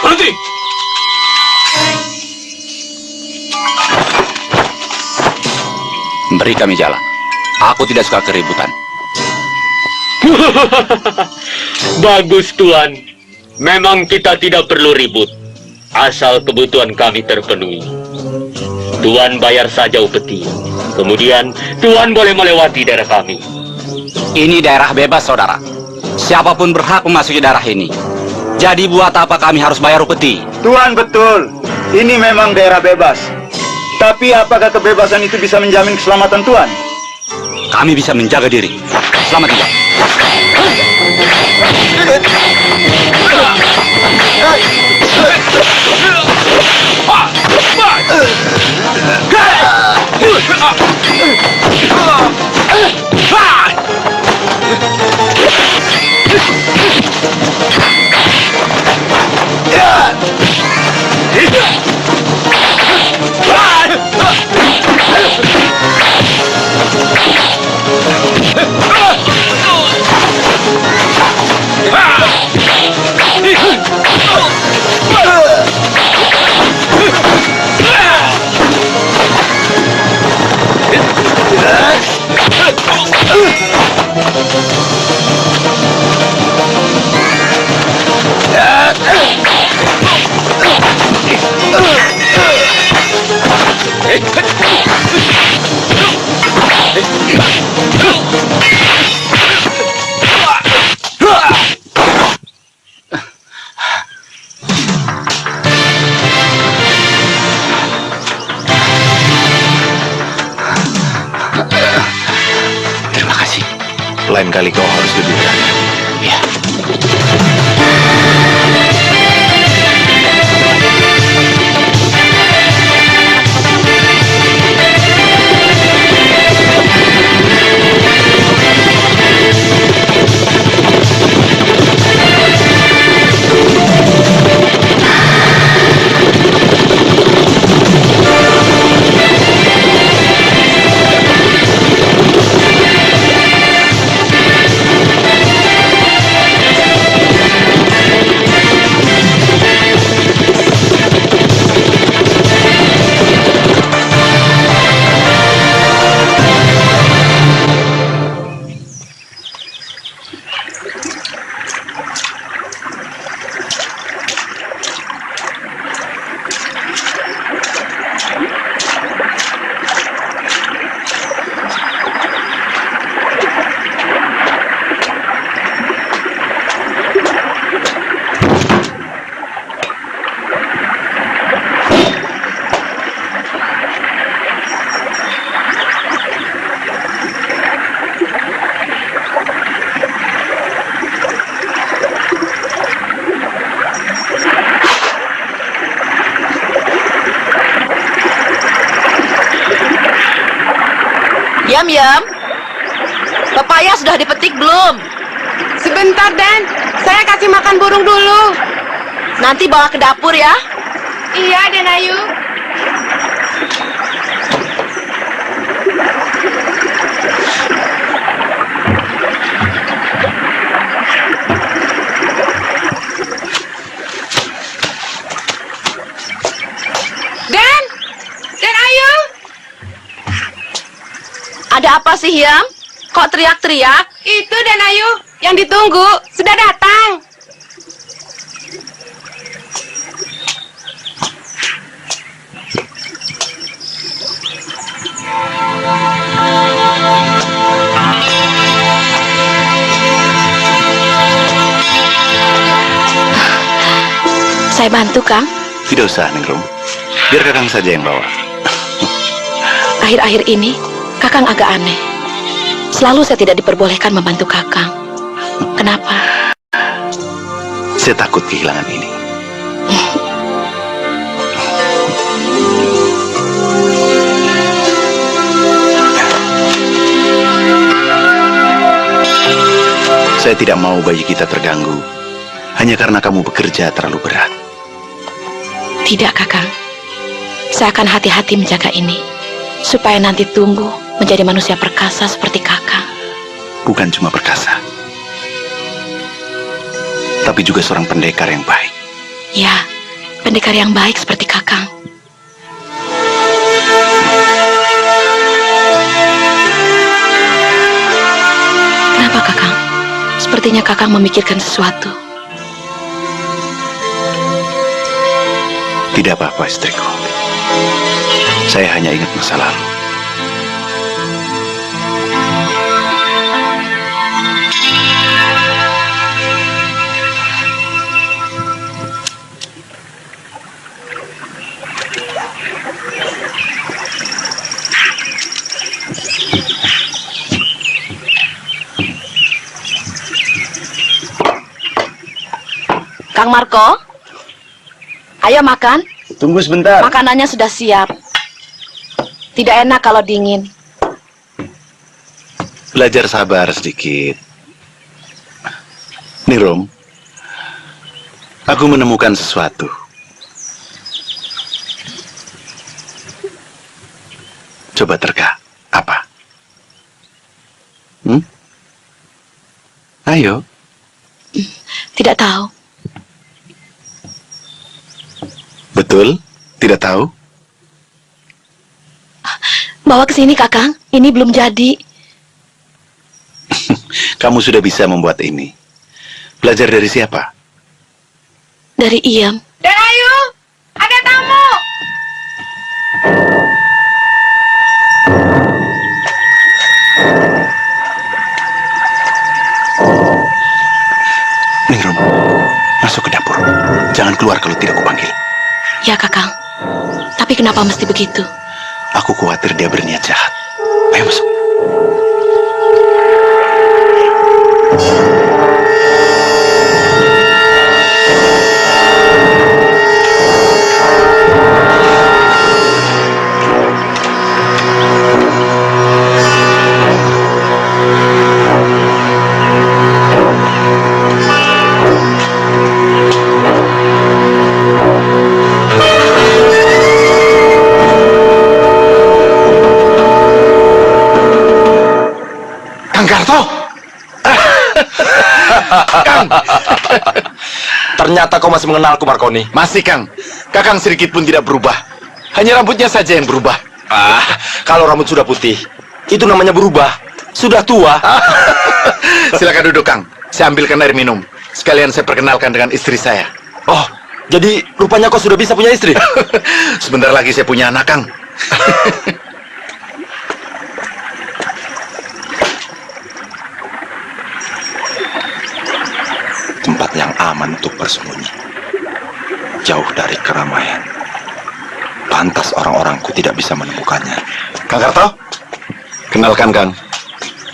Berhenti! Beri kami jalan. Aku tidak suka keributan. Bagus, Tuan. Memang kita tidak perlu ribut. Asal kebutuhan kami terpenuhi. Tuan bayar saja upeti. Kemudian, Tuan boleh melewati daerah kami. Ini daerah bebas, saudara. Siapapun berhak memasuki daerah ini. Jadi buat apa kami harus bayar upeti? Tuan, betul. Ini memang daerah bebas. Tapi apakah kebebasan itu bisa menjamin keselamatan Tuan? Kami bisa menjaga diri. Selamat tinggal. Terima kasih. Lain kali kau harus lebih berani. Ya. Yam, pepaya sudah dipetik belum? Sebentar, Dan. Saya kasih makan burung dulu. Nanti bawa ke dapur ya. Iya, Den Ayu. Den! Den Ayu! Ada apa sih, Yam? Kok teriak-teriak? Itu Den Ayu, yang ditunggu. Sudah datang. Saya bantu, Kang. Tidak usah, Ningrum. Biar Kakang saja yang bawa. Akhir-akhir ini, Kakang agak aneh. Selalu saya tidak diperbolehkan membantu Kakang. Kenapa? Saya takut kehilangan ini. Saya tidak mau bayi kita terganggu hanya karena kamu bekerja terlalu berat. Tidak, Kakang. Saya akan hati-hati menjaga ini, supaya nanti tumbuh menjadi manusia perkasa seperti Kakang. Bukan cuma perkasa, tapi juga seorang pendekar yang baik. Ya, pendekar yang baik seperti Kakang. Kenapa Kakang? Sepertinya Kakang memikirkan sesuatu. Tidak apa-apa, istriku. Saya hanya ingat masa lalu. Kang Marco, ayo makan. Tunggu sebentar. Makanannya sudah siap. Tidak enak kalau dingin. Belajar sabar sedikit. Ningrum, aku menemukan sesuatu. Coba terka, apa? Ayo. Tidak tahu. Betul? Tidak tahu? Bawa ke sini, Kakang. Ini belum jadi. Kamu sudah bisa membuat ini. Belajar dari siapa? Dari Iem. Derayu, ada tamu. Ningrum, masuk ke dapur. Jangan keluar kalau tidak kupanggil. Ya, Kakang. Tapi kenapa mesti begitu? Aku khawatir dia berniat jahat. Ayo masuk. Karto? Kang! Ternyata kau masih mengenalku, Marconi. Masih, Kang. Kakang sedikit pun tidak berubah. Hanya rambutnya saja yang berubah. Kalau rambut sudah putih, itu namanya berubah. Sudah tua. Silakan duduk, Kang. Saya ambilkan air minum. Sekalian saya perkenalkan dengan istri saya. Oh, jadi rupanya kau sudah bisa punya istri? Sebentar lagi saya punya anak, Kang. Tempat yang aman untuk bersembunyi. Jauh dari keramaian. Pantas orang-orangku tidak bisa menemukannya. Kang Karto? Kenalkan, Kang.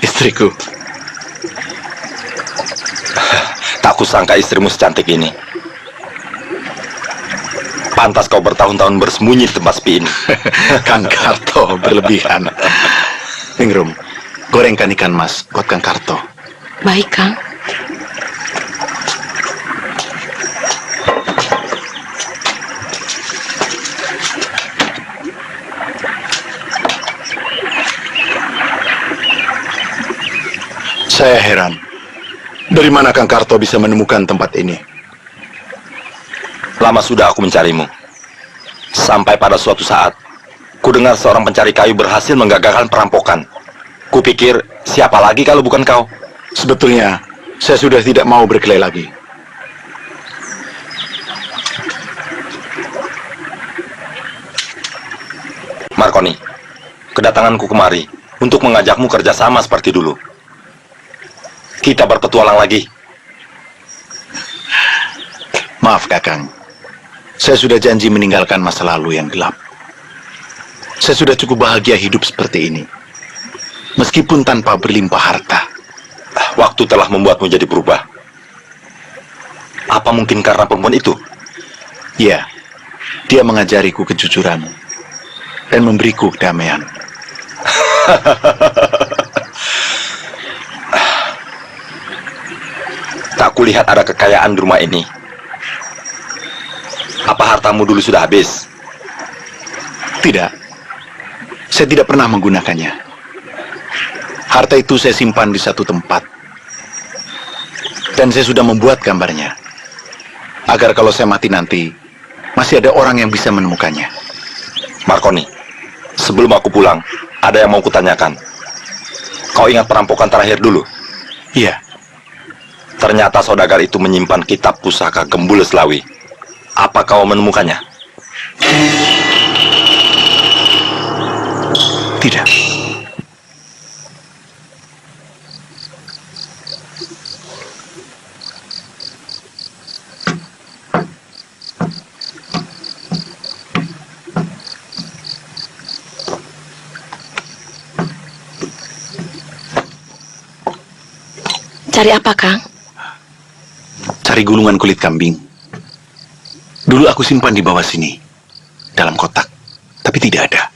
Istriku. Tak kusangka istrimu secantik ini. Pantas kau bertahun-tahun bersembunyi di tempat sepi ini. Kang Karto berlebihan. Ningrum, gorengkan ikan mas buat Kang Karto. Baik, Kang. Saya heran. Dari mana Kang Karto bisa menemukan tempat ini? Lama sudah aku mencarimu. Sampai pada suatu saat, ku dengar seorang pencari kayu berhasil menggagalkan perampokan. Kupikir, siapa lagi kalau bukan kau? Sebetulnya, saya sudah tidak mau berkelahi lagi. Marconi, kedatanganku kemari untuk mengajakmu kerjasama seperti dulu. Kita berpetualang lagi. Maaf, Kakang. Saya sudah janji meninggalkan masa lalu yang gelap. Saya sudah cukup bahagia hidup seperti ini. Meskipun tanpa berlimpah harta. Waktu telah membuatmu jadi berubah. Apa mungkin karena perempuan itu? Ya, dia mengajariku kejujuran dan memberiku kedamaian. Tak kulihat ada kekayaan di rumah ini. Apa hartamu dulu sudah habis? Tidak. Saya tidak pernah menggunakannya. Harta itu saya simpan di satu tempat. Dan saya sudah membuat gambarnya. Agar kalau saya mati nanti, masih ada orang yang bisa menemukannya. Marconi, sebelum aku pulang, ada yang mau kutanyakan. Kau ingat perampokan terakhir dulu? Iya, Ternyata saudagar itu menyimpan kitab pusaka Gembul Selawi. Apa kau menemukannya? tidak. Cari apa, Kang? Cari gulungan kulit kambing. Dulu aku simpan di bawah sini, dalam kotak, tapi tidak ada.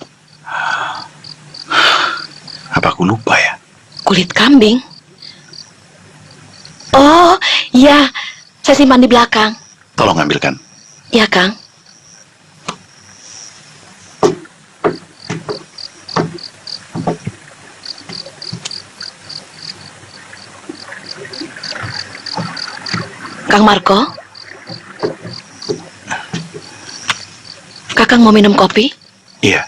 Apa aku lupa ya? Kulit kambing? Oh, iya. Saya simpan di belakang. Tolong ambilkan. Ya, Kang. Kang Marco? Kakang mau minum kopi? Iya.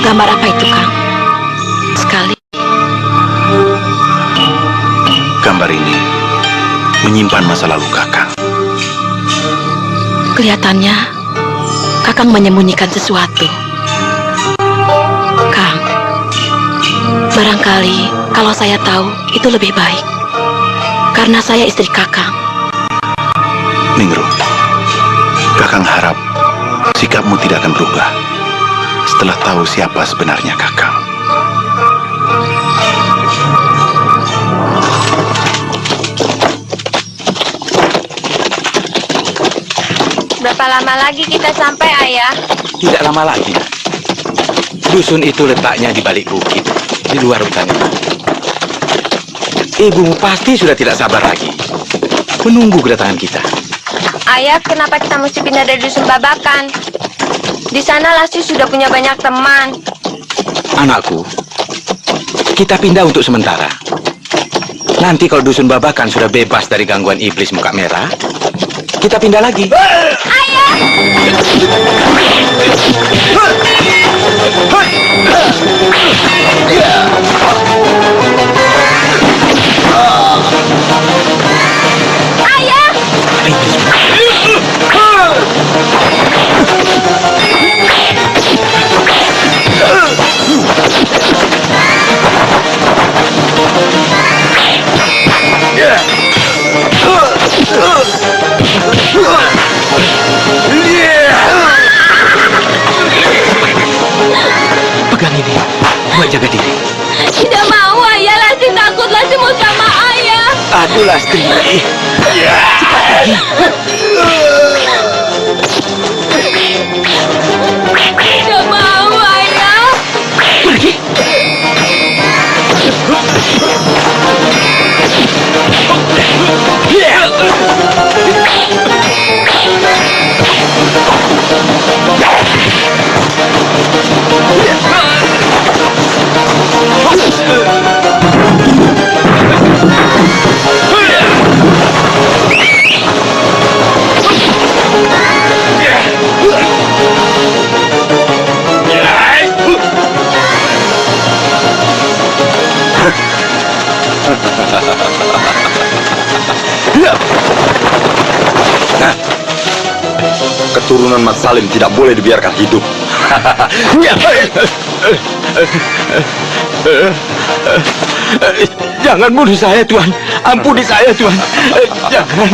Gambar apa itu, Kang? Sekali. Gambar ini menyimpan masa lalu Kakang. Kelihatannya Kakang menyembunyikan sesuatu. Kang, barangkali kalau saya tahu itu lebih baik. Karena saya istri Kakang. Ningru, Kakang harap sikapmu tidak akan berubah setelah tahu siapa sebenarnya Kakang. Berapa lama lagi kita sampai, Ayah? Tidak lama lagi. Dusun itu letaknya di balik bukit, di luar hutan itu. Ibumu pasti sudah tidak sabar lagi menunggu kedatangan kita. Ayah, kenapa kita mesti pindah dari dusun Babakan? Di sana Lastri sudah punya banyak teman. Anakku, kita pindah untuk sementara. Nanti kalau dusun Babakan sudah bebas dari gangguan iblis muka merah, kita pindah lagi. Pegang ini, buat jaga diri. Tidak mau, Ayah. Lastri takut. Lastri mau sama Ayah. Aduh, Lastri. Tidak mau, Ayah. Pergi. Keturunan Mat Salim tidak boleh dibiarkan hidup. Jangan bunuh saya, Tuhan. Ampuni saya, Tuhan. Jangan.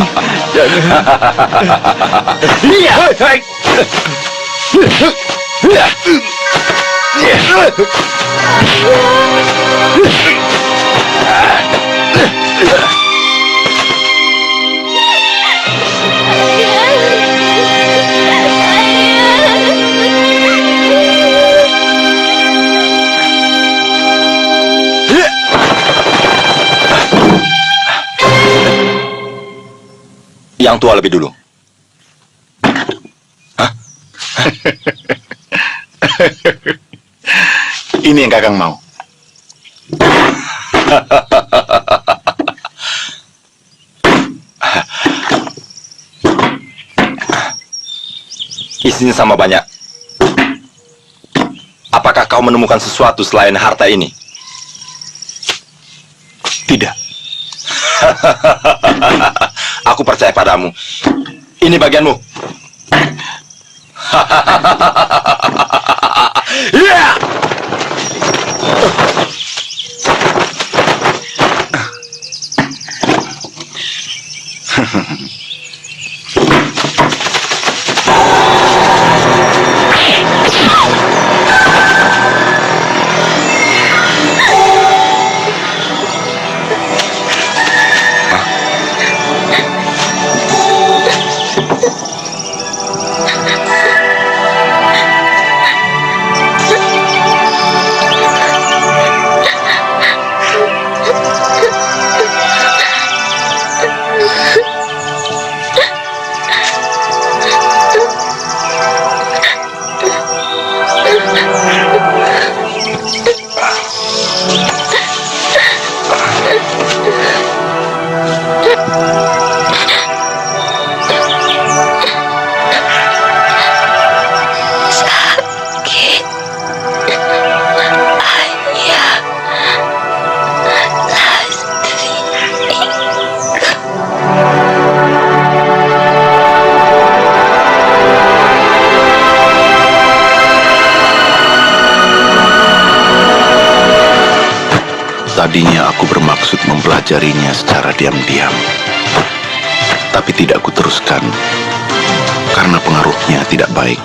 Yang tua lebih dulu. Ini yang Kakang mau. Isinya sama banyak. Apakah kau menemukan sesuatu selain harta ini? Tidak. Aku percaya padamu. Ini bagianmu. Yeah! Tadinya aku bermaksud mempelajarinya secara diam-diam, tapi tidak kuteruskan karena pengaruhnya tidak baik.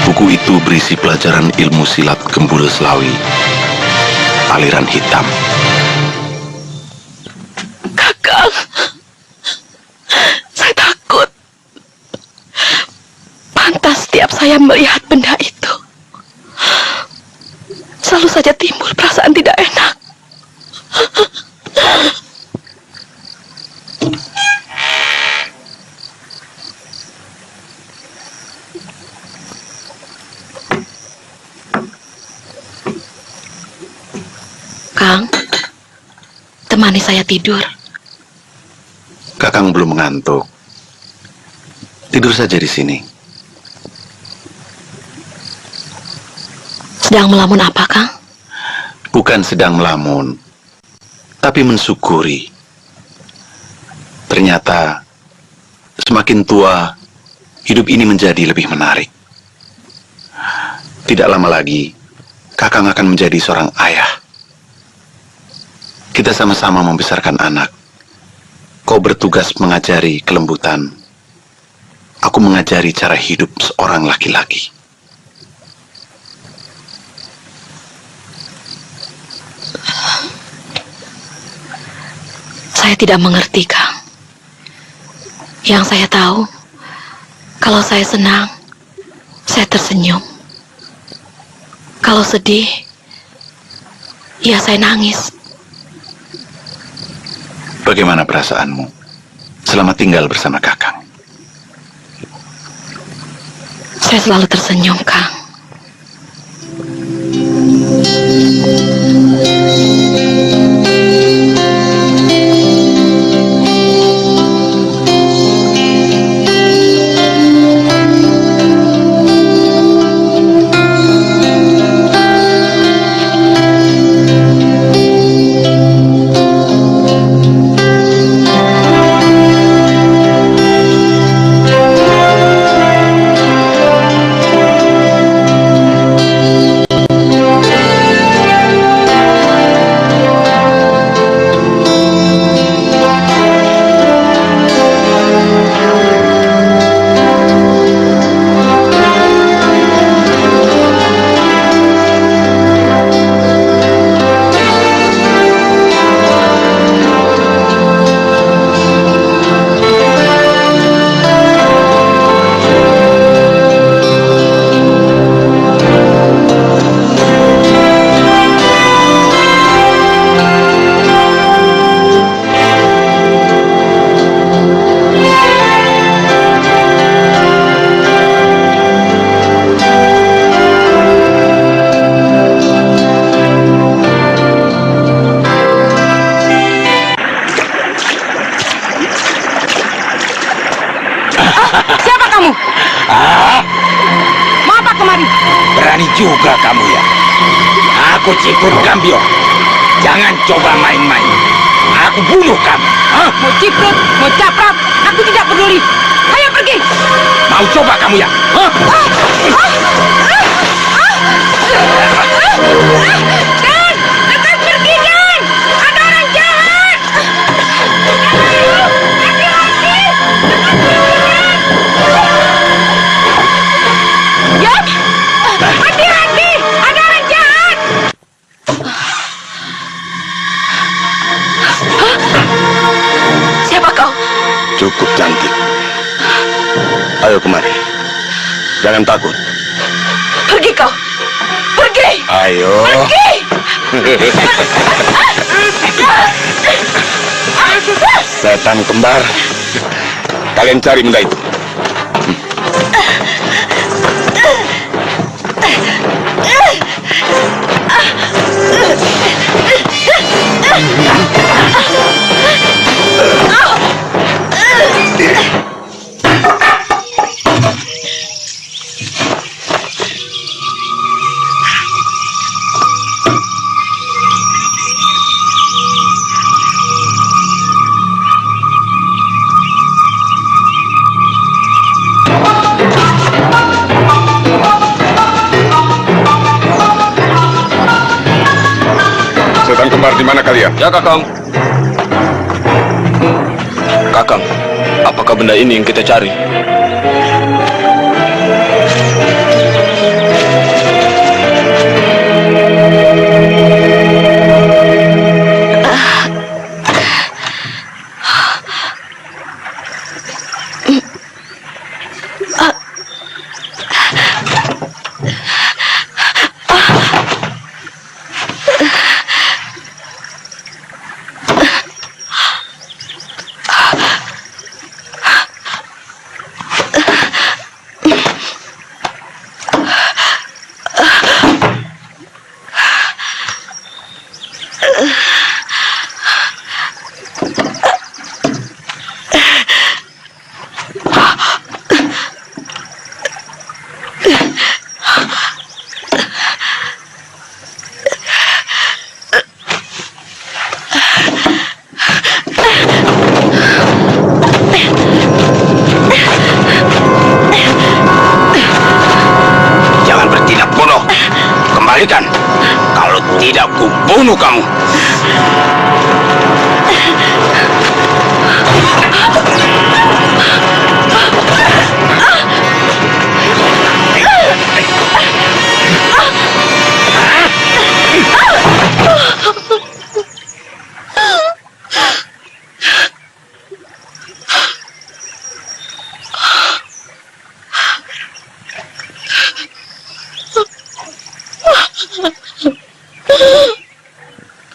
Buku itu berisi pelajaran ilmu silat Gembul Selawi, aliran hitam. Kakang, saya takut. Pantas setiap saya melihat benda itu, selalu saja timbul perasaan tidak enak. Kang, temani saya tidur. Kakang belum mengantuk. Tidur saja di sini. Sedang melamun apa, Kang? Bukan sedang melamun, tapi mensyukuri. Ternyata semakin tua, hidup ini menjadi lebih menarik. Tidak lama lagi, Kakang akan menjadi seorang ayah. Kita sama-sama membesarkan anak. Kau bertugas mengajari kelembutan. Aku mengajari cara hidup seorang laki-laki. Saya tidak mengerti, Kang. Yang saya tahu, kalau saya senang, saya tersenyum. Kalau sedih, ya saya nangis. Bagaimana perasaanmu selama tinggal bersama Kakang? Saya selalu tersenyum, Kang. juga kamu ya. Aku Ciprut Gambio. Jangan coba main-main. Aku bunuh kamu. Hah? Mau ciprut, mau caprap, aku tidak peduli. Ayo pergi. Mau coba kamu ya? Hah? Dan, lekas pergi Dan. Ada orang jahat. Ya, hati-hati, ada orang jahat. Siapa kau? Cukup cantik. Ayo kemari. Jangan takut. Pergi kau. Pergi. Ayo. Pergi. Setan kembar. Kalian cari benda itu. Setan kembar di mana kalian? Ya, Kakang. Kakang, apakah benda ini yang kita cari? Jangan bertindak bodoh. Kembalikan. Kalau tidak, ku bunuh kamu.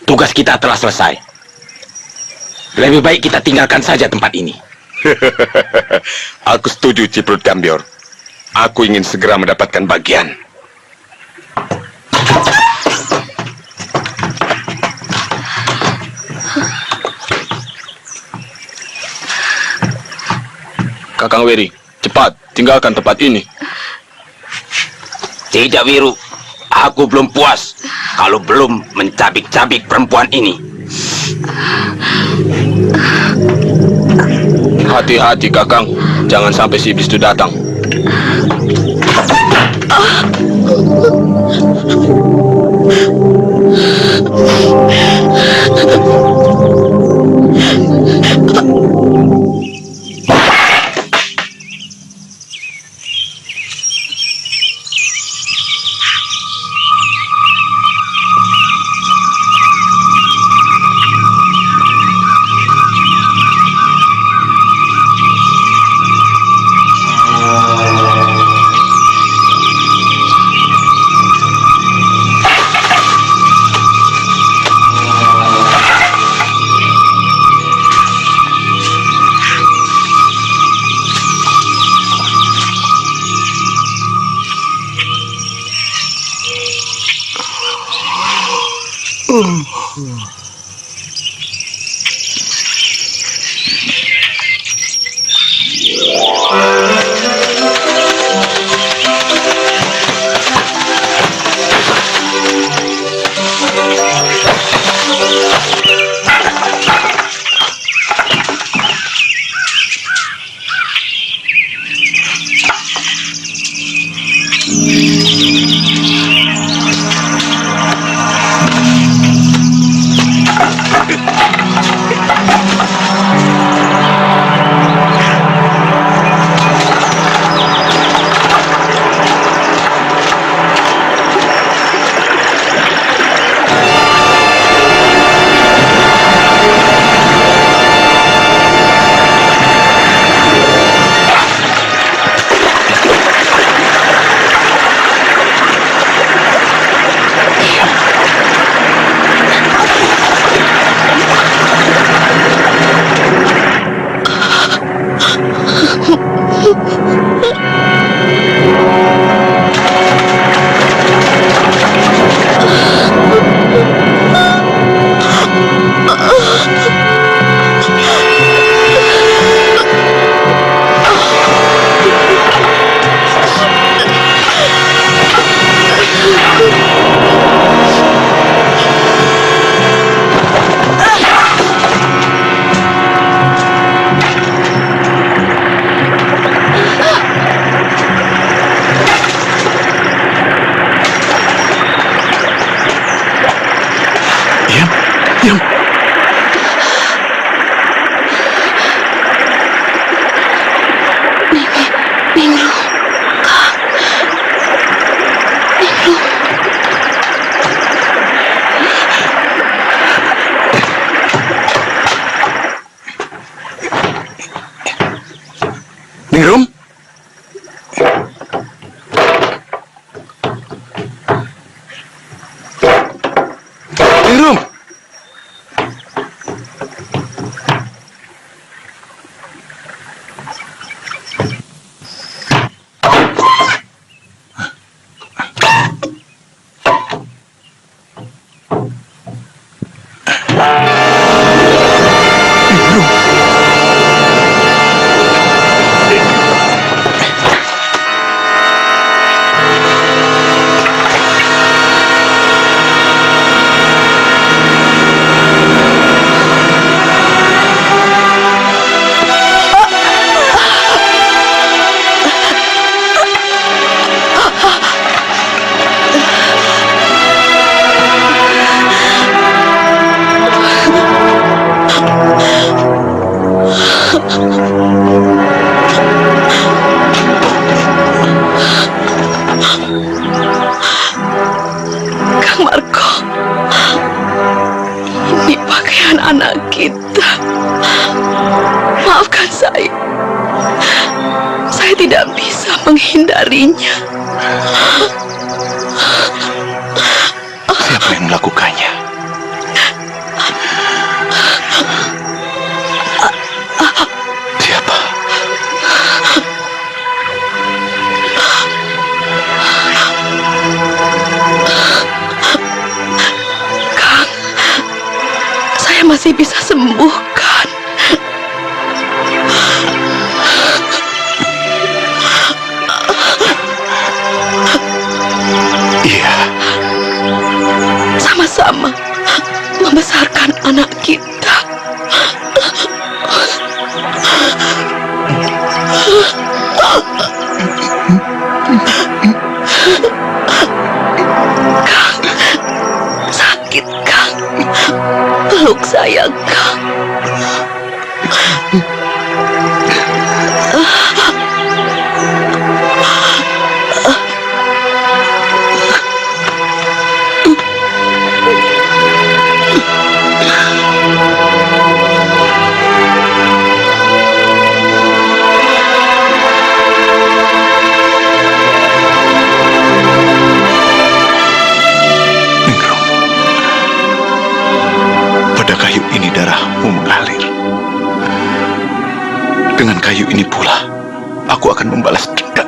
Tugas kita telah selesai. Lebih baik kita tinggalkan saja tempat ini. Aku setuju, Ciprut Gambior. Aku ingin segera mendapatkan bagian. Kakang Weri, cepat tinggalkan tempat ini. Tidak, Wiru. Aku belum puas kalau belum mencabik-cabik perempuan ini. Hati-hati, Kakang. Jangan sampai si iblis itu datang. Ningrum? Ningrum? Kang Marco, ini pakaian anak kita. Maafkan saya. Saya tidak bisa menghindarinya. Siapa yang melakukannya? Siapa? Kang, saya masih bisa sembuhkan. Iya. Sama-sama membesarkan anak kita. Kang, sakit Kang. Peluk saya Kang. Ningrum, pada kayu ini darahmu mengalir. Dengan kayu ini pula, aku akan membalas dendam.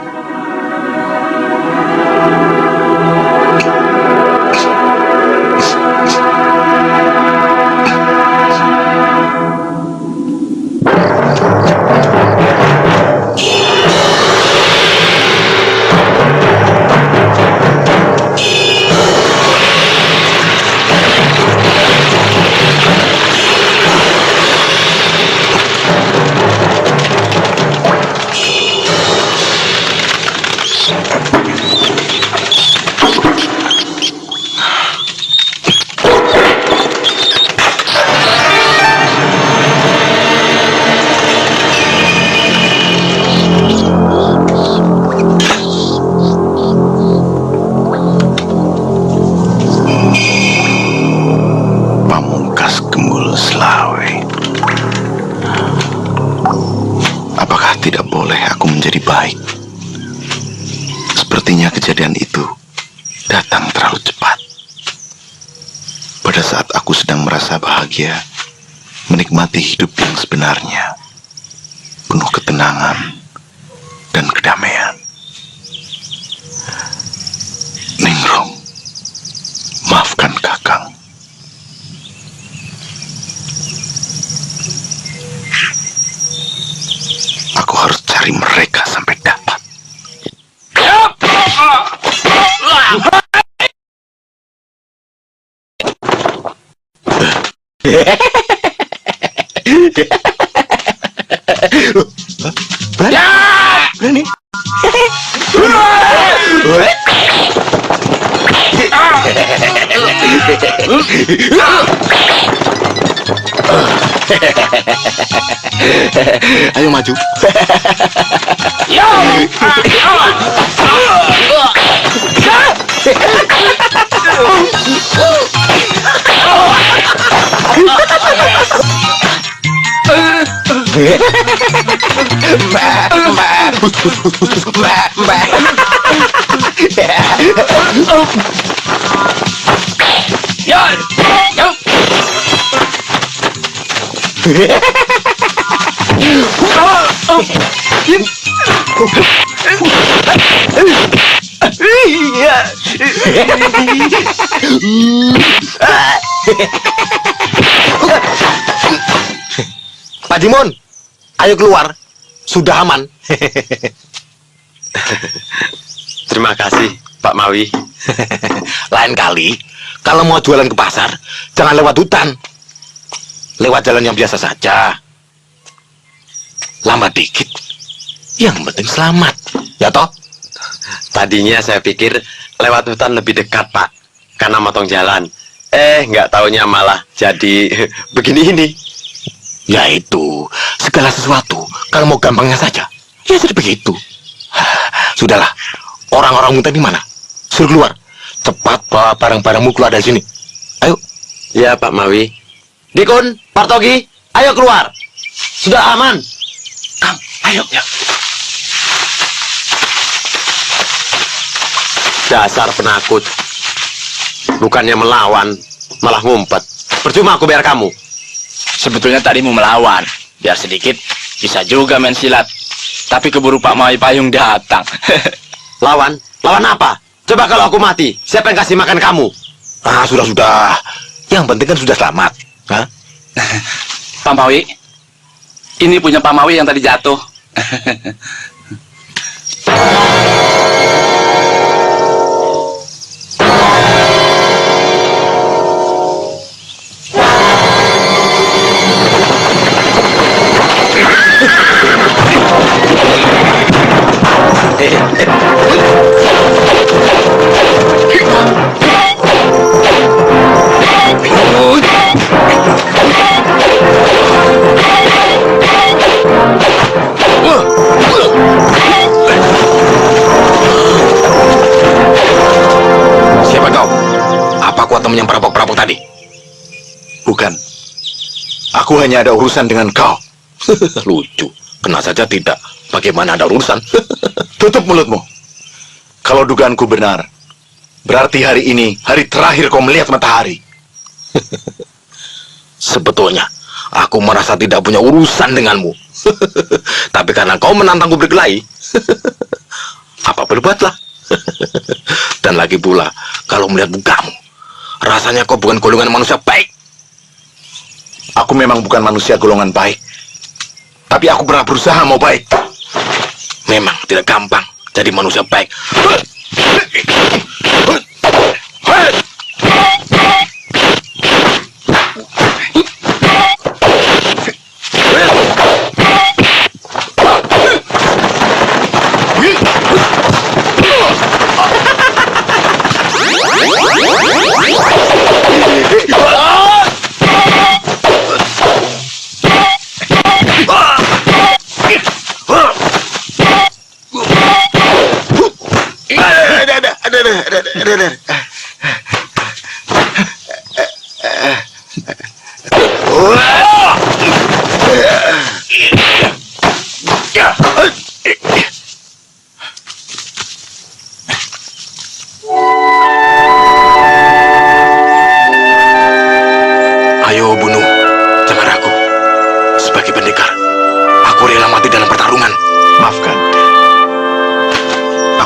Sepertinya kejadian itu datang terlalu cepat. Pada saat aku sedang merasa bahagia, menikmati hidup yang sebenarnya, penuh ketenangan dan kedamaian. Ningrong, maafkan Kakang. Aku harus cari mereka sampai dapat. Berani? Ayo maju. Pak Dimon, ayo keluar. Sudah aman. Terima kasih, Pak Mawi. Lain kali, kalau mau jualan ke pasar, jangan lewat hutan. Lewat jalan yang biasa saja. Lambat dikit. Yang penting selamat. Ya toh? Tadinya saya pikir lewat hutan lebih dekat, Pak. Karena motong jalan. Nggak taunya malah jadi begini ini. Ya itu, segala sesuatu kalau mau gampangnya saja, ya jadi begitu. Sudahlah, orang-orang muntah di mana? Suruh keluar. Cepat bawa barang-barangmu keluar dari sini. Ayo. Ya, Pak Mawi. Dikun, Partogi, ayo keluar. Sudah aman. Kang, ayo. Ya. Dasar penakut. Bukannya melawan, malah ngumpet. Percuma aku biar kamu. Sebetulnya tadi mau melawan, biar sedikit bisa juga main silat. Tapi keburu Pak Mawi Payung datang. Lawan? Lawan apa? Coba kalau aku mati, siapa yang kasih makan kamu? Ah, sudah. Yang penting kan sudah selamat. Hah? Pak Mawi, ini punya Pak Mawi yang tadi jatuh. Siapa kau? Apa kau teman yang perampok-perampok tadi? Bukan. Aku hanya ada urusan dengan kau. Lucu. Kena saja tidak. Bagaimana ada urusan? Tutup mulutmu. Kalau dugaanku benar, berarti hari ini hari terakhir kau melihat matahari. Sebetulnya, aku merasa tidak punya urusan denganmu. Tapi karena kau menantangku berkelahi, apa berbuatlah. Dan lagi pula, kalau melihat mukamu, rasanya kau bukan golongan manusia baik. Aku memang bukan manusia golongan baik, tapi aku pernah berusaha mau baik. Memang tidak gampang jadi manusia baik.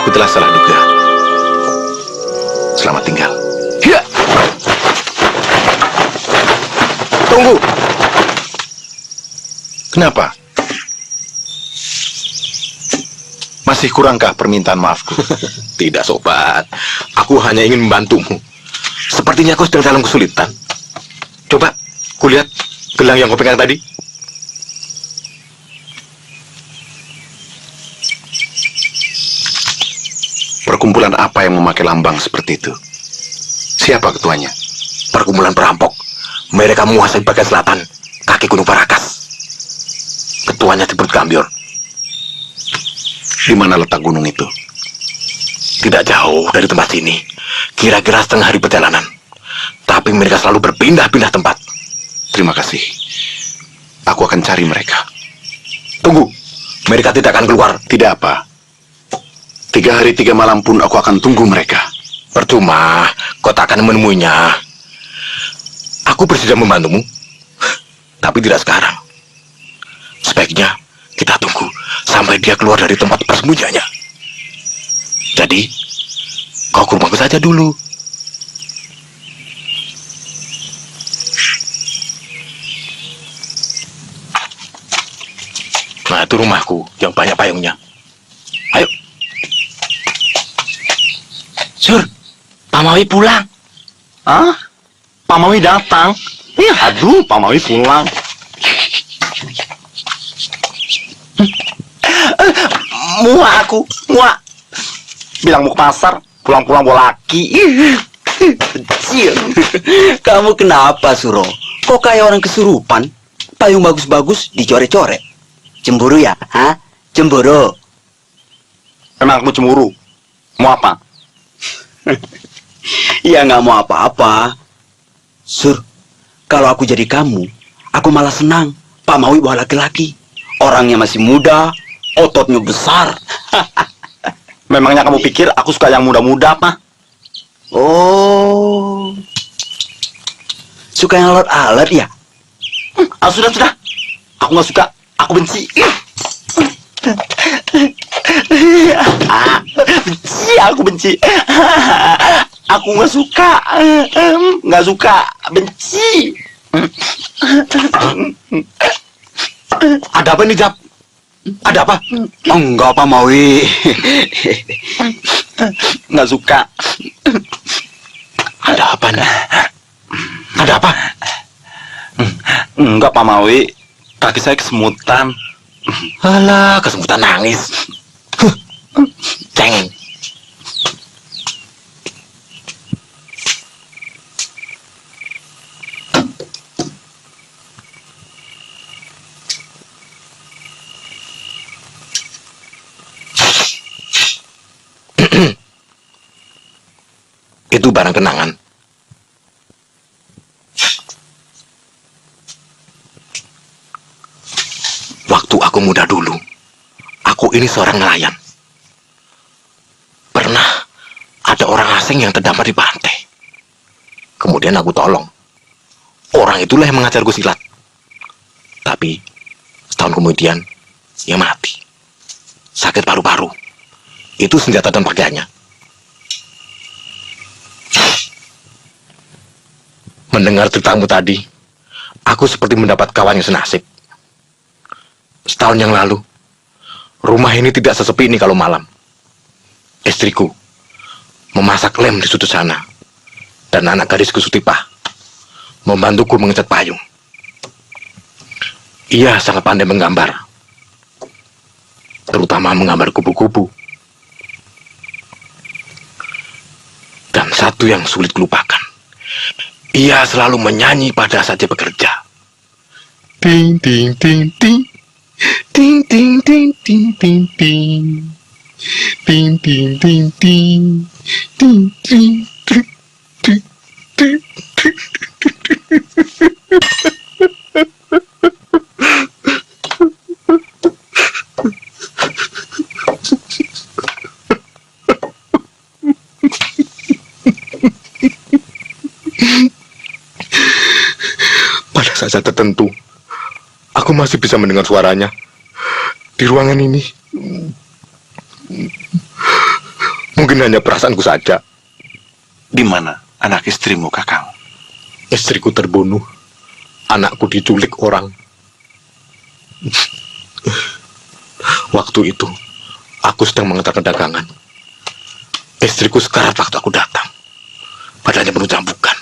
Aku telah salah duga. Selamat tinggal. Ya. Tunggu. Kenapa? Masih kurangkah permintaan maafku? Tidak, sobat. Aku hanya ingin membantumu. Sepertinya kau sedang dalam kesulitan. Coba, kulihat gelang yang kau pegang tadi. Perkumpulan apa yang memakai lambang seperti itu? Siapa ketuanya? Perkumpulan perampok. Mereka menguasai bagian selatan, kaki Gunung Parakas. Ketuanya disebut Gambior. Di mana letak gunung itu? Tidak jauh dari tempat sini. Kira-kira setengah hari perjalanan. Tapi mereka selalu berpindah-pindah tempat. Terima kasih. Aku akan cari mereka. Tunggu. Mereka tidak akan keluar. Tidak apa. 3 hari 3 malam pun aku akan tunggu mereka. Percuma. Kau tak akan menemuinya. Aku bersedia membantumu. Tapi tidak sekarang. Sebaiknya kita tunggu sampai dia keluar dari tempat persembunyiannya. Jadi, kau ke rumahku saja dulu. Nah, itu rumahku yang banyak payungnya. Ayo. Sur, Pak Mawi pulang. Hah? Pak Mawi datang? Aduh, Pak Mawi pulang. Muak aku, muak. Bilang mau ke pasar, pulang-pulang bawa laki. Kecil. Kamu kenapa, Suro? Kok kayak orang kesurupan? Payung bagus-bagus dicoret-coret. Cemburu ya? Hah? Cemburu? Emang aku cemburu? Mau apa? Ya nggak mau apa-apa. Sur, kalau aku jadi kamu, aku malah senang. Pak Mawi bawa laki-laki. Orangnya masih muda, ototnya besar. Memangnya kamu pikir aku suka yang muda-muda apa? Oh, suka yang alot-alot ya? Sudah. Aku nggak suka. Aku benci. Benci, aku benci. Aku nggak suka. Nggak suka. Benci. Ada apa nih, Jap? Ada apa? Enggak, Pak Mawi. Nggak suka. Ada apa nih? Ada apa? Enggak, Pak Mawi. Kaki saya kesemutan. Alah, kesemutan nangis. Cengeng. Itu barang kenangan. Waktu aku muda dulu, aku ini seorang nelayan. Pernah ada orang asing yang terdampar di pantai. Kemudian aku tolong. Orang itulah yang mengajarku silat. Tapi setahun kemudian, ia mati. Sakit paru-paru. Itu senjata dan pakaiannya. Mendengar ceritamu tadi, aku seperti mendapat kawan yang senasib. Setahun yang lalu, rumah ini tidak sesepi ini kalau malam. Istriku memasak lem di sudut sana, dan anak gadisku Sutipah membantuku mengecat payung. Ia sangat pandai menggambar, terutama menggambar kupu-kupu. Dan satu yang sulit kulupakan, ia selalu menyanyi pada saat dia bekerja. Ting ting ting ting. Ting ting ting ting ting ting. Ting ting ting ting. Ting ting ting ting ting. Pada saat tertentu, aku masih bisa mendengar suaranya di ruangan ini. Mungkin hanya perasaanku saja. Di mana anak istrimu, Kakang? Istriku terbunuh. Anakku diculik orang. Waktu itu, aku sedang mengantarkan dagangan. Istriku sekarat waktu aku datang. Badannya penuh cambukan.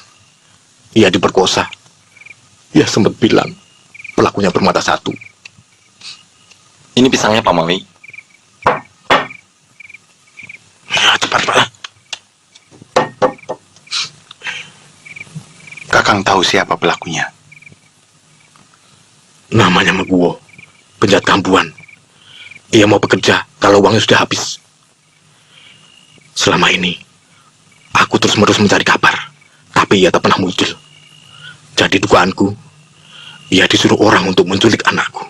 Ia diperkosa. Ia sempat bilang, pelakunya bermata satu. Ini pisangnya, Pak Maui. Ya, cepat, Pak. Kakang tahu siapa pelakunya? Namanya Meguwo, penjahat kambuan. Ia mau bekerja kalau uangnya sudah habis. Selama ini, aku terus-menerus mencari kabar, tapi ia tak pernah muncul. Jadi dugaanku, ia disuruh orang untuk menculik anakku.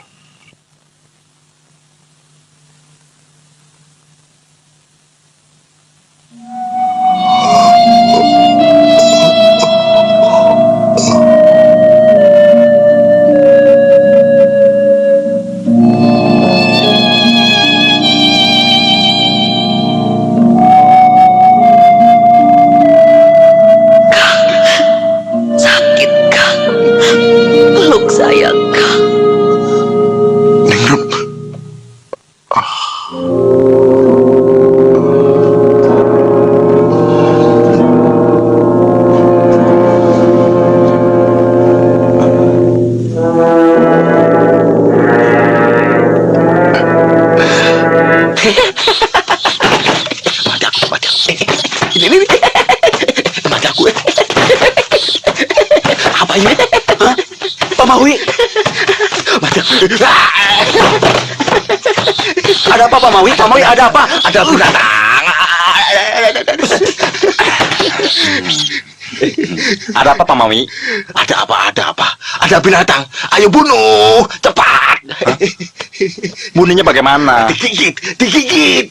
Apa ini? Hah? Pak Maui? Ada apa, Pak Maui? Pak Maui, ada apa? Ada binatang. Ada apa, Pak Maui? Ada apa? Ada apa? Ada binatang. Ayo bunuh, cepat. Bunuhnya bagaimana? Digigit, digigit.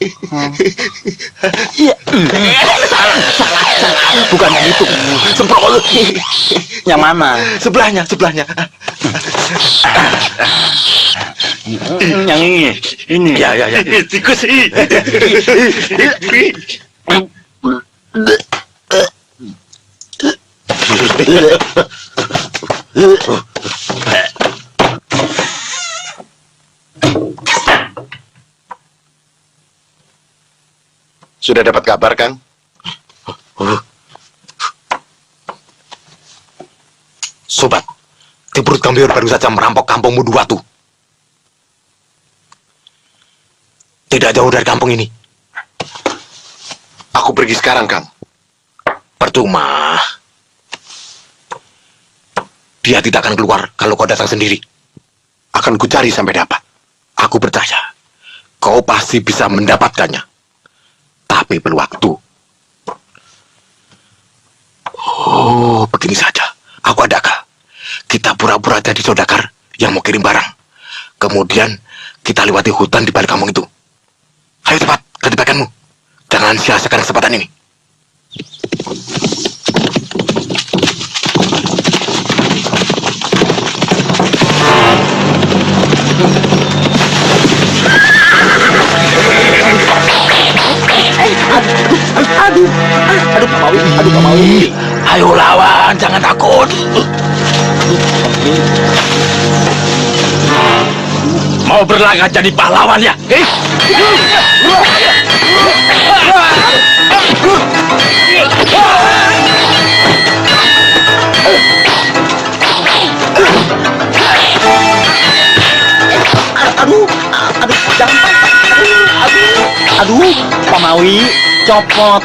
Iya. Salah. Bukan yang itu. Semprol. Yang mana? Sebelahnya, sebelahnya. Yang ini. Ini. Ya. Tikus ini. Sudah dapat kabar, Kang? Sobat, Tibrut Gambior baru saja merampok kampung Muduwatu. Tidak jauh dari kampung ini. Aku pergi sekarang, Kang. Percuma. Dia tidak akan keluar kalau kau datang sendiri. Akan kucari sampai dapat. Aku percaya, kau pasti bisa mendapatkannya. Tapi perlu waktu. Oh, begini saja. Aku ada akal. Kita pura-pura jadi saudagar yang mau kirim barang. Kemudian kita lewati hutan di balik kampung itu. Ayo cepat, ganti pakaianmu. Jangan sia-siakan kesempatan ini. Aduh, Pak Maui. Ayo lawan, jangan takut. Mau berlagak jadi pahlawan ya? Aduh, Pak Maui, copot.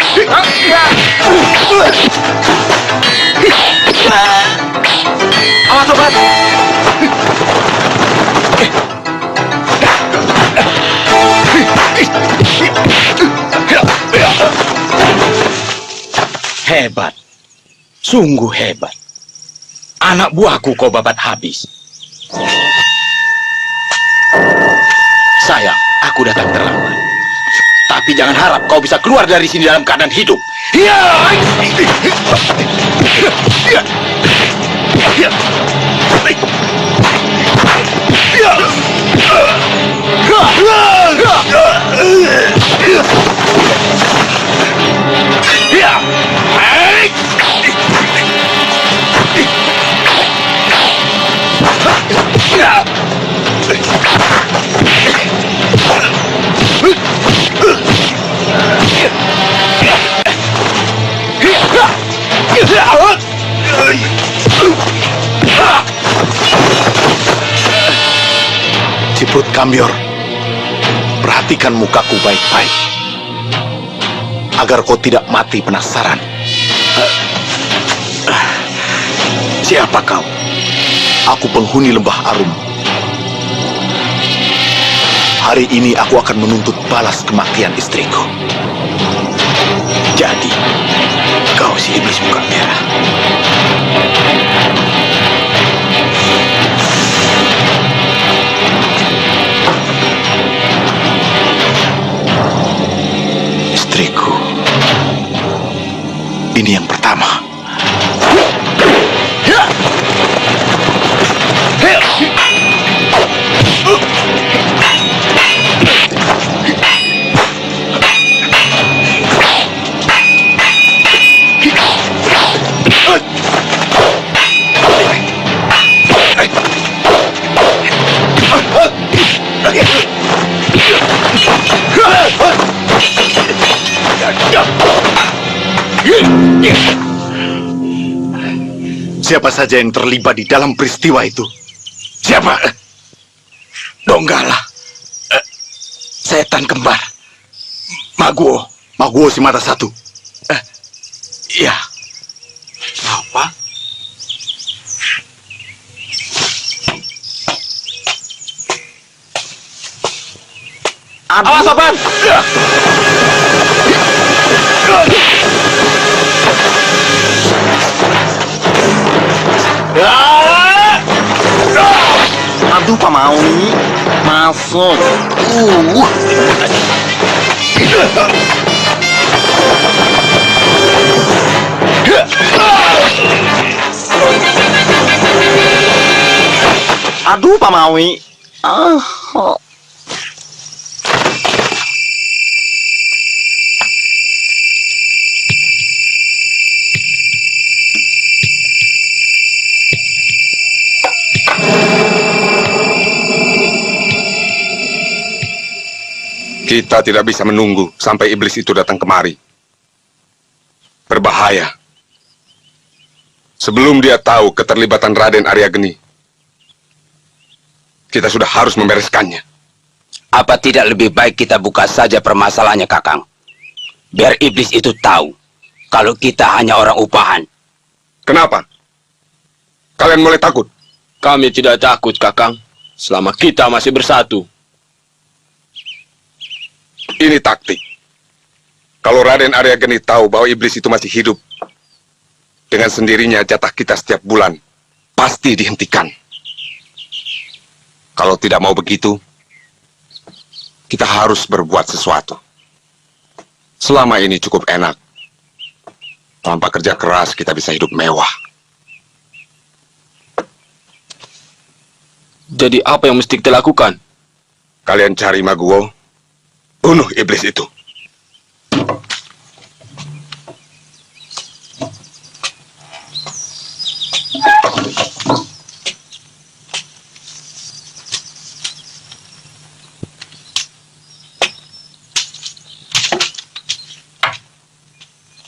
Awas sobat. Hebat. Sungguh hebat. Anak buahku kau babat habis. Sayang, aku datang terlambat. Tapi jangan harap kau bisa keluar dari sini dalam keadaan hidup. Ciprut Kambior, perhatikan mukaku baik-baik, agar kau tidak mati penasaran. Siapa kau? Aku penghuni Lembah Arum. Hari ini aku akan menuntut balas kematian istriku. Jadi, kau si iblis muka merah. Istriku. Ini yang pertama. Siapa saja yang terlibat di dalam peristiwa itu? Siapa? Donggala. Setan kembar. Maguo. Maguo si mata satu. Iya. Apa? Awas, sobat! Aduh, Pak Maui. Masuk. Aduh, Pak Maui. Kita tidak bisa menunggu sampai iblis itu datang kemari. Berbahaya. Sebelum dia tahu keterlibatan Raden Arya Geni, kita sudah harus membereskannya. Apa tidak lebih baik kita buka saja permasalahannya, Kakang? Biar iblis itu tahu kalau kita hanya orang upahan. Kenapa? Kalian mulai takut? Kami tidak takut, Kakang. Selama kita masih bersatu. Ini taktik. Kalau Raden Arya Geni tahu bahwa iblis itu masih hidup, dengan sendirinya jatah kita setiap bulan pasti dihentikan. Kalau tidak mau begitu, kita harus berbuat sesuatu. Selama ini cukup enak. Tanpa kerja keras kita bisa hidup mewah. Jadi apa yang mesti kita lakukan? Kalian cari Maguwo, bunuh iblis itu.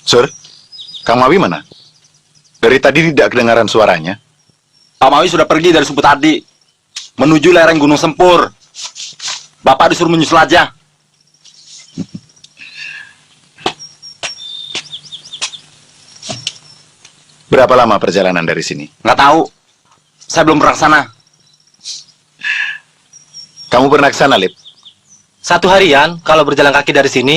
Sir, Kang Mawi mana? Dari tadi tidak kedengaran suaranya. Pak Mawi sudah pergi dari subuh tadi, menuju lereng Gunung Sempur. Bapak disuruh menyusul aja. Berapa lama perjalanan dari sini? Nggak tahu. Saya belum pernah ke sana. Kamu pernah ke sana, Lip? 1 harian kalau berjalan kaki dari sini.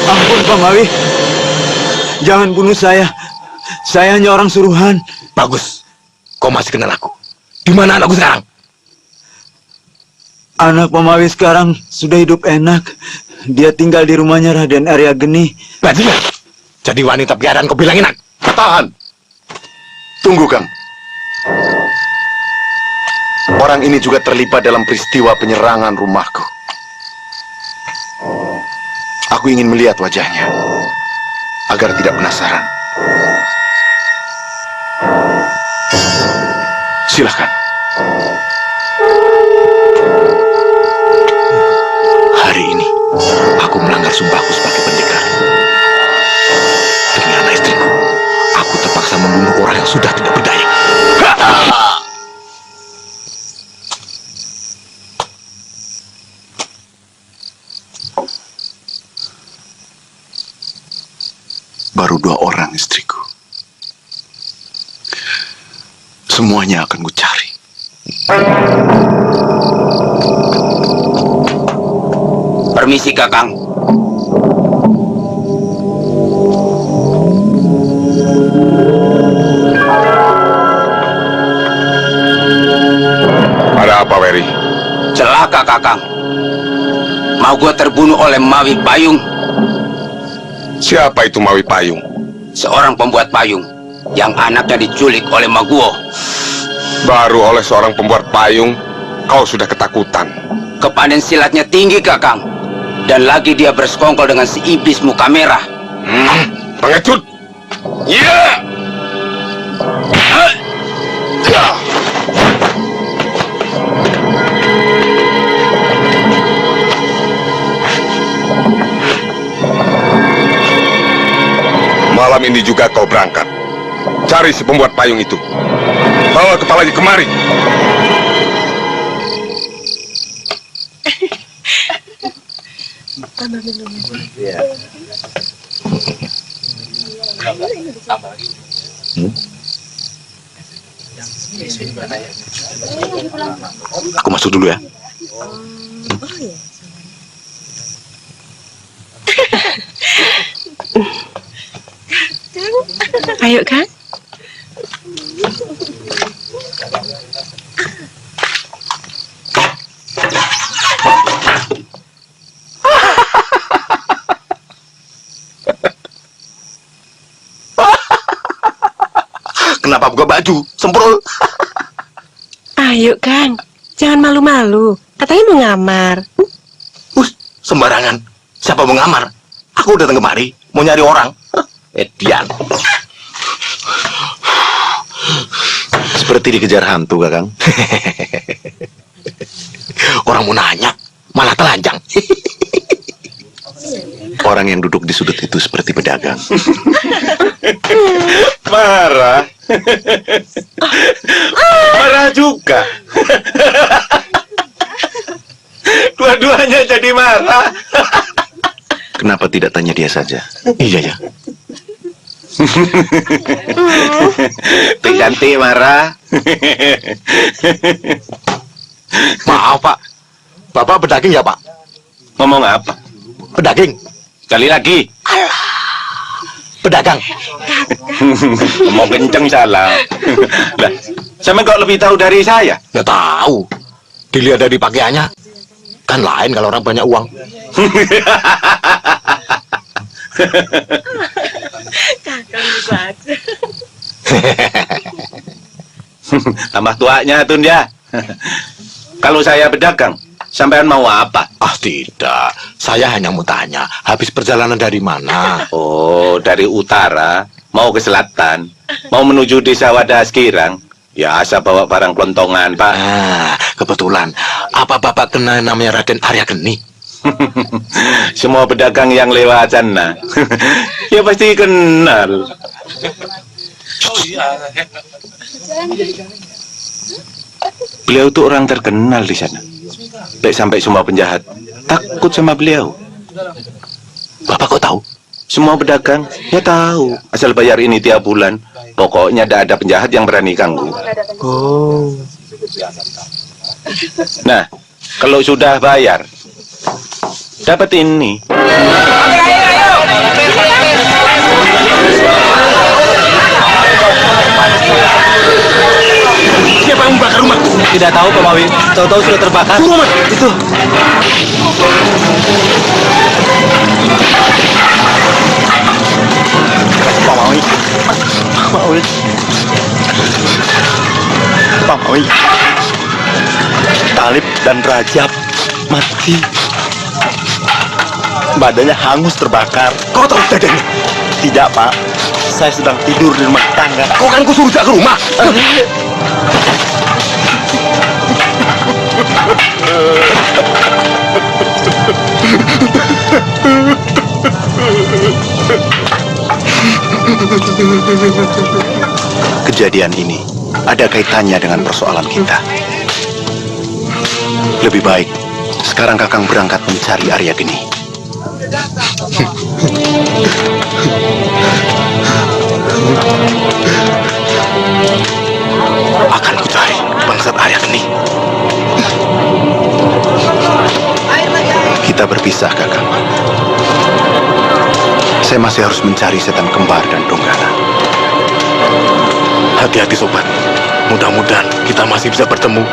Ampun, Pak Mawi. Jangan bunuh saya. Saya hanya orang suruhan. Bagus. Kau masih kenal aku. Di mana anakku sekarang? Anak Pak Mawi sekarang sudah hidup enak. Dia tinggal di rumahnya Raden Arya Geni. Bajingan. Jadi wanita piaraan kau bilang enak. Tahan. Tunggu, Kang. Orang ini juga terlibat dalam peristiwa penyerangan rumahku. Aku ingin melihat wajahnya, agar tidak penasaran. Silakan. Hari ini, aku melanggar sumpahku sebagai pendekar. Demi anak istriku, aku terpaksa membunuh orang yang sudah tidak berdaya. Baru 2 orang istriku. Semuanya akan kucari. Permisi, Kakang. Ada apa, Wery? Celaka, Kakang. Mau gua terbunuh oleh Mawi Payung. Siapa itu Mawi Payung? Seorang pembuat payung yang anaknya diculik oleh Maguwo. Baru oleh seorang pembuat payung, kau sudah ketakutan. Kepandaian silatnya tinggi, Kakang. Dan lagi dia bersekongkol dengan si iblis muka merah. Pengecut! Ya! Malam ini juga kau berangkat. Cari si pembuat payung itu. Bawa kepalanya kemari. Aku masuk dulu ya. Ayo, Kang. Kenapa buka baju? Semprol. Ayo, Kang. Jangan malu-malu. Katanya mau ngamar. Sembarangan. Siapa mau ngamar? Aku datang kemari, mau nyari orang. Edian. Seperti dikejar hantu, Kakang. Orang mau nanya, malah telanjang. Orang yang duduk di sudut itu seperti pedagang. Marah. Marah juga. Dua-duanya jadi marah. Kenapa tidak tanya dia saja? Iya ya. Ganti marah. Maaf, Pak. Bapak pedaging ya, Pak? Ngomong apa? Pedaging. Sekali lagi. Pedagang. Ngomong kenceng salah. Lah, sama kok lebih tahu dari saya? Ya tahu. Dilihat dari pakaiannya. Kan lain kalau orang banyak uang. Kakang bisa aja. Tambah tuanya Tun ya. Kalau saya pedagang, sampean mau apa? Ah, tidak. Saya hanya mau tanya, habis perjalanan dari mana? Oh, dari utara, mau ke selatan, mau menuju desa Wadas Kirang. Ya, asal bawa barang kelontongan, Pak. Ah, kebetulan. Apa Bapak kenal namanya Raden Arya Geni? Semua pedagang yang lewat sana, ya pasti kenal. Beliau tuh orang terkenal di sana. Baik sampai semua penjahat takut sama beliau. Bapak kok tahu? Semua pedagang ya tahu. Asal bayar ini tiap bulan. Pokoknya tidak ada penjahat yang berani ganggu. Oh. Nah, kalau sudah bayar, dapat ini. Siapa yang membakar rumahku? Tidak tahu, Pak Mawi. Tahu-tahu sudah terbakar. Rumah itu. Pak Mawi. Pak Mawi. Pak Mawi. Talib dan Rajab mati. Badannya hangus terbakar. Kau tahu dadanya? Tidak, Pak. Saya sedang tidur di rumah tangga. Kau kan kusuruh dia ke rumah. Kejadian ini ada kaitannya dengan persoalan kita. Lebih baik sekarang Kakang berangkat mencari Arya Geni. Akan kucari bangsat Arya Geni. Kita berpisah, Kakang. Saya masih harus mencari setan kembar dan Donggala. Hati-hati sobat. Mudah-mudahan kita masih bisa bertemu.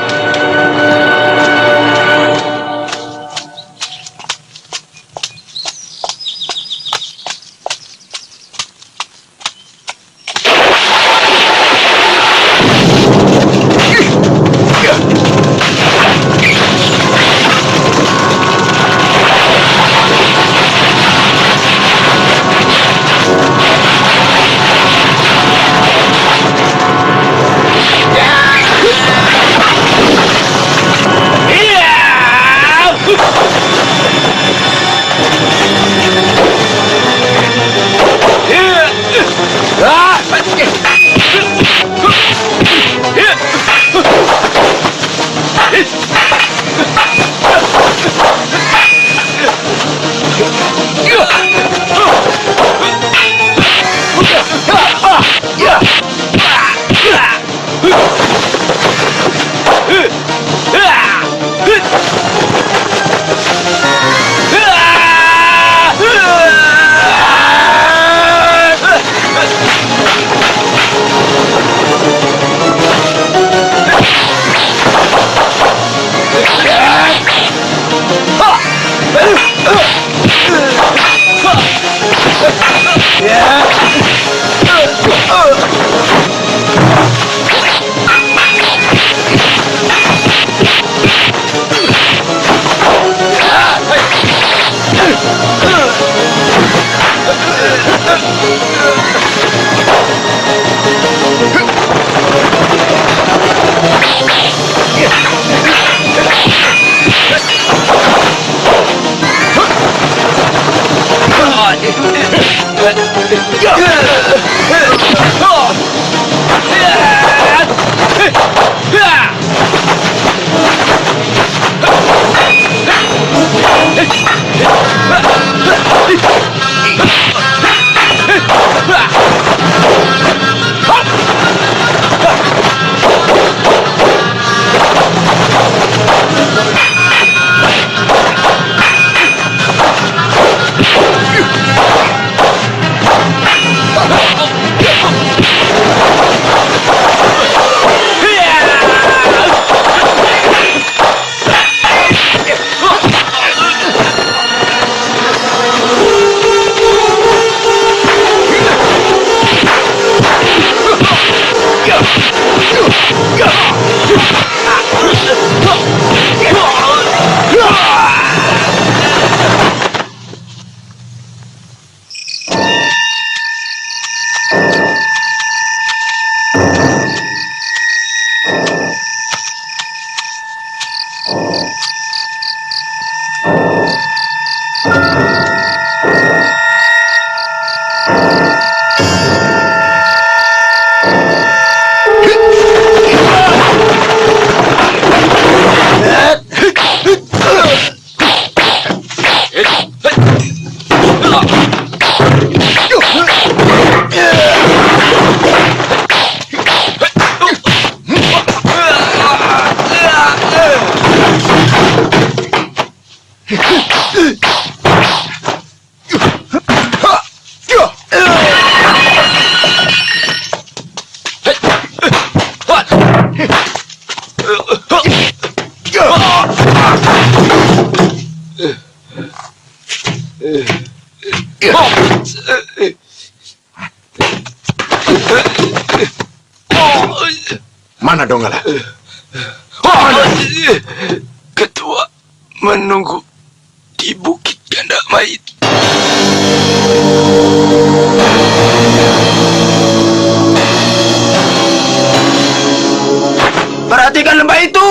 Mana Donggala? Ketua menunggu di Bukit Ganda Mayit. Perhatikan lembah itu.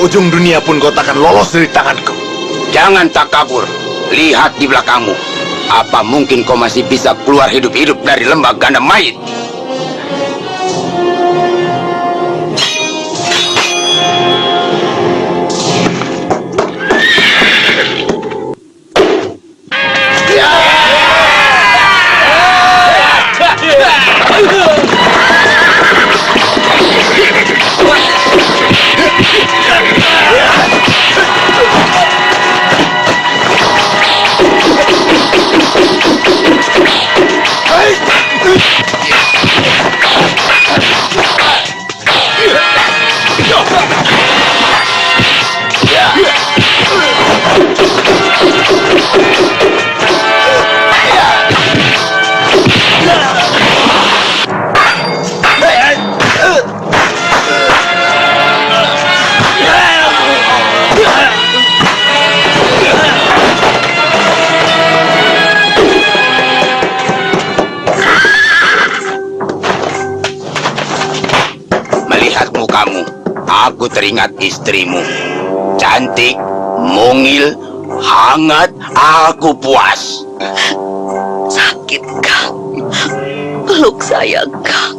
Ujung dunia pun kau takkan lolos dari tanganku. Jangan takabur. Lihat di belakangmu. Apa mungkin kau masih bisa keluar hidup-hidup dari lembah Ganda Mayit? Aku teringat istrimu. Cantik, mungil, hangat, aku puas. Sakit, Kang. Peluk saya, Kang.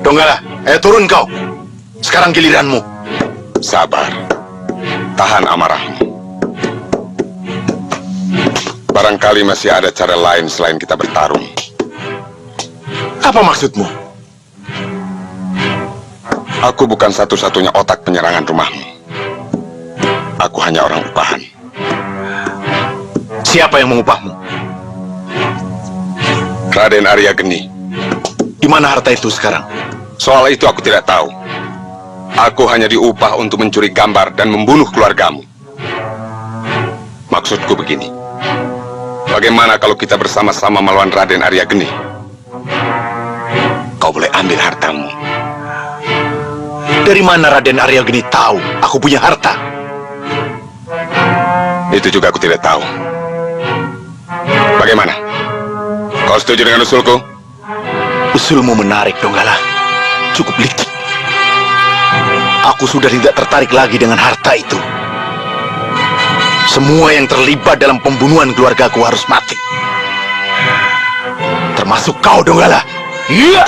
Donggala, turun kau. Sekarang giliranmu. Sabar. Tahan amarahmu. Barangkali masih ada cara lain selain kita bertarung. Apa maksudmu? Aku bukan satu-satunya otak penyerangan rumahmu. Aku hanya orang upahan. Siapa yang mengupahmu? Raden Arya Geni. Di mana harta itu sekarang? Soal itu aku tidak tahu. Aku hanya diupah untuk mencuri gambar dan membunuh keluargamu. Maksudku begini. Bagaimana kalau kita bersama-sama melawan Raden Arya Geni? Kau boleh ambil hartamu. Dari mana Raden Arya Geni tahu aku punya harta? Itu juga aku tidak tahu. Bagaimana? Kau setuju dengan usulku? Usulmu menarik, Donggala. Cukup licik. Aku sudah tidak tertarik lagi dengan harta itu. Semua yang terlibat dalam pembunuhan keluargaku harus mati. Termasuk kau, Donggala. Iya.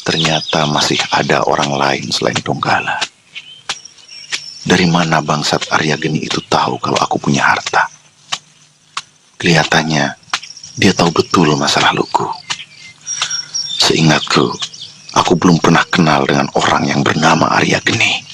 Ternyata masih ada orang lain selain Donggala. Dari mana bangsat Arya Geni itu tahu kalau aku punya harta? Kelihatannya dia tahu betul masa laluku. Seingatku, aku belum pernah kenal dengan orang yang bernama Arya Geni.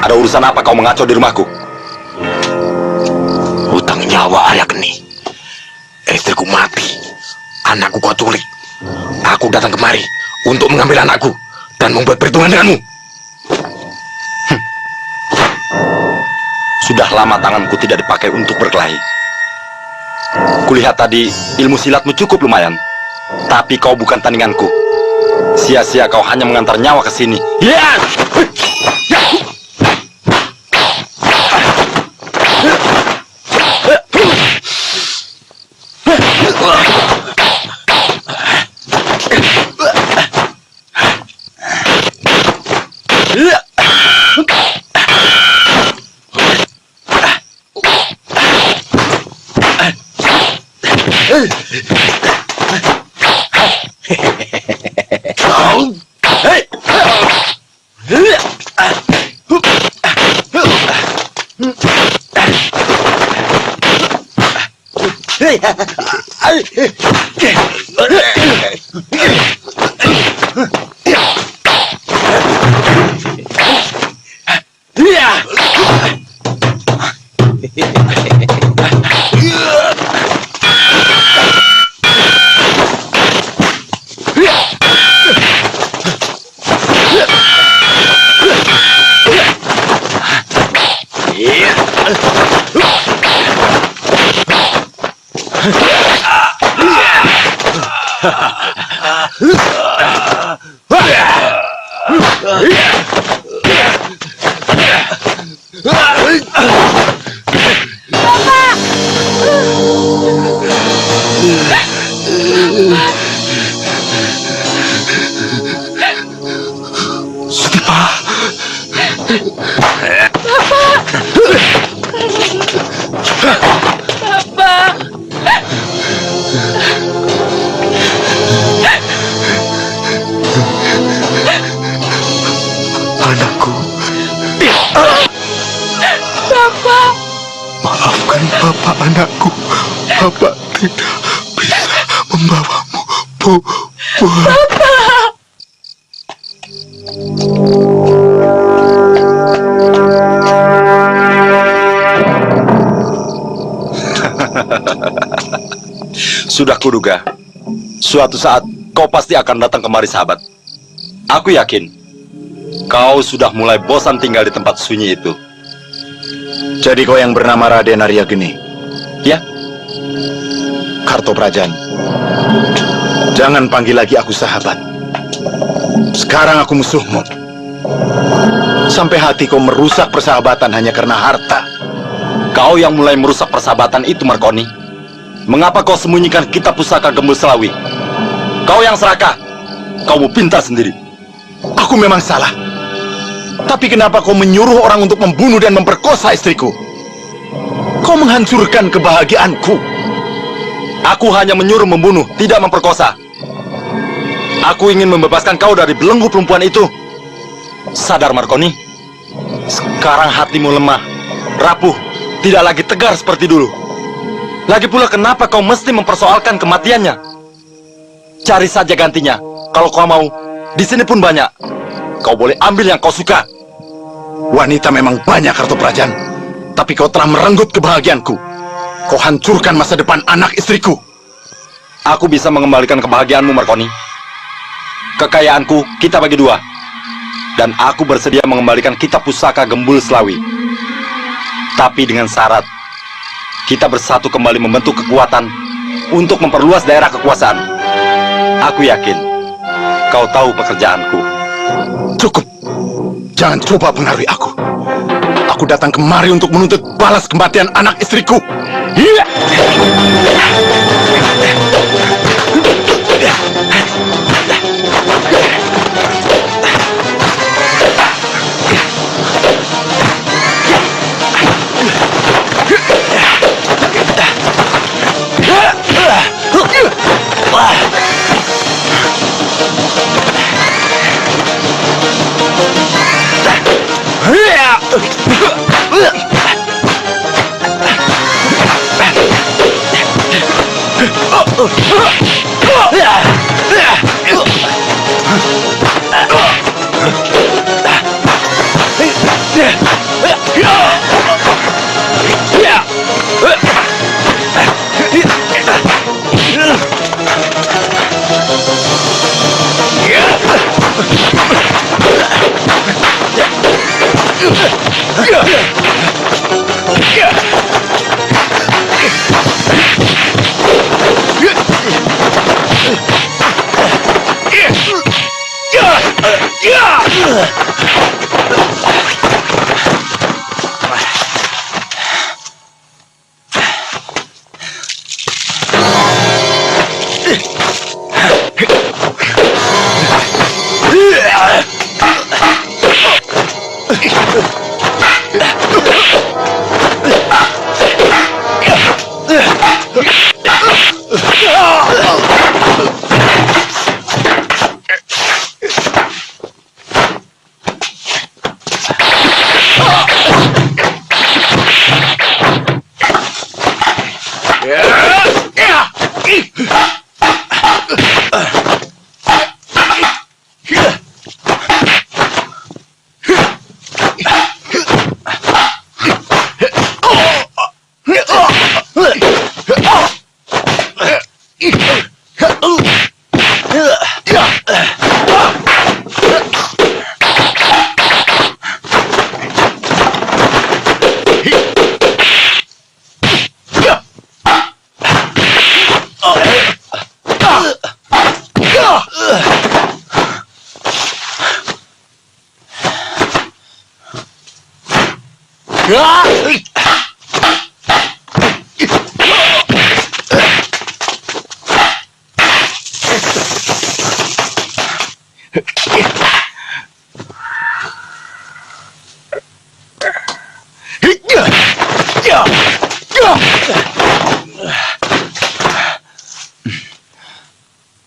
Ada urusan apa kau mengacau di rumahku? Hutang nyawa nyawa Arya Geni. Istriku mati, anakku kau culik. Aku datang kemari untuk mengambil anakku dan membuat perhitungan denganmu. Sudah lama tanganku tidak dipakai untuk berkelahi. Kulihat tadi ilmu silatmu cukup lumayan. Tapi kau bukan tandinganku. Sia-sia kau hanya mengantar nyawa ke sini. Ya! Anakku. Bapak. Maafkan Bapak, anakku. Bapak tidak bisa membawamu pulang. Bapak. Sudah kuduga, suatu saat kau pasti akan datang kemari, sahabat. Aku yakin, kau sudah mulai bosan tinggal di tempat sunyi itu. Jadi kau yang bernama Raden Arya Geni? Ya. Kartoprajan, jangan panggil lagi aku sahabat. Sekarang aku musuhmu. Sampai hati kau merusak persahabatan hanya karena harta. Kau yang mulai merusak persahabatan itu, Markoni. Mengapa kau sembunyikan kitab pusaka Gembul Selawi? Kau yang serakah. Kau mau pintar sendiri. Aku memang salah. Tapi kenapa kau menyuruh orang untuk membunuh dan memperkosa istriku? Kau menghancurkan kebahagiaanku. Aku hanya menyuruh membunuh, tidak memperkosa. Aku ingin membebaskan kau dari belenggu perempuan itu. Sadar, Markoni. Sekarang hatimu lemah, rapuh, tidak lagi tegar seperti dulu. Lagi pula kenapa kau mesti mempersoalkan kematiannya? Cari saja gantinya. Kalau kau mau, di sini pun banyak. Kau boleh ambil yang kau suka. Wanita memang banyak, Kartoprajan. Tapi kau telah merenggut kebahagiaanku. Kau hancurkan masa depan anak istriku. Aku bisa mengembalikan kebahagiaanmu, Markoni. Kekayaanku kita bagi dua. Dan aku bersedia mengembalikan kitab pusaka Gembul Selawi. Tapi dengan syarat, kita bersatu kembali membentuk kekuatan untuk memperluas daerah kekuasaan. Aku yakin kau tahu pekerjaanku. Cukup. Jangan coba pengaruhi aku. Aku datang kemari untuk menuntut balas kematian anak istriku. Iya.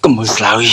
Kembul Selawi.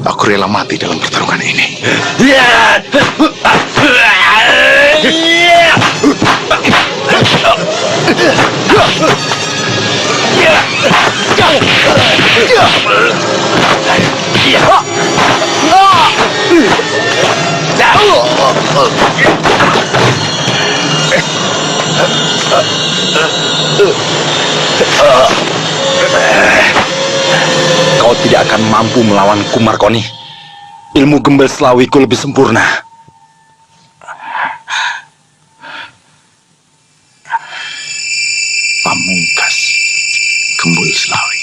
Aku rela mati dalam pertarungan ini. Kau tidak akan mampu melawanku, Markoni. Ilmu Gembel Selawiku lebih sempurna. Pamungkas Gembul Selawi.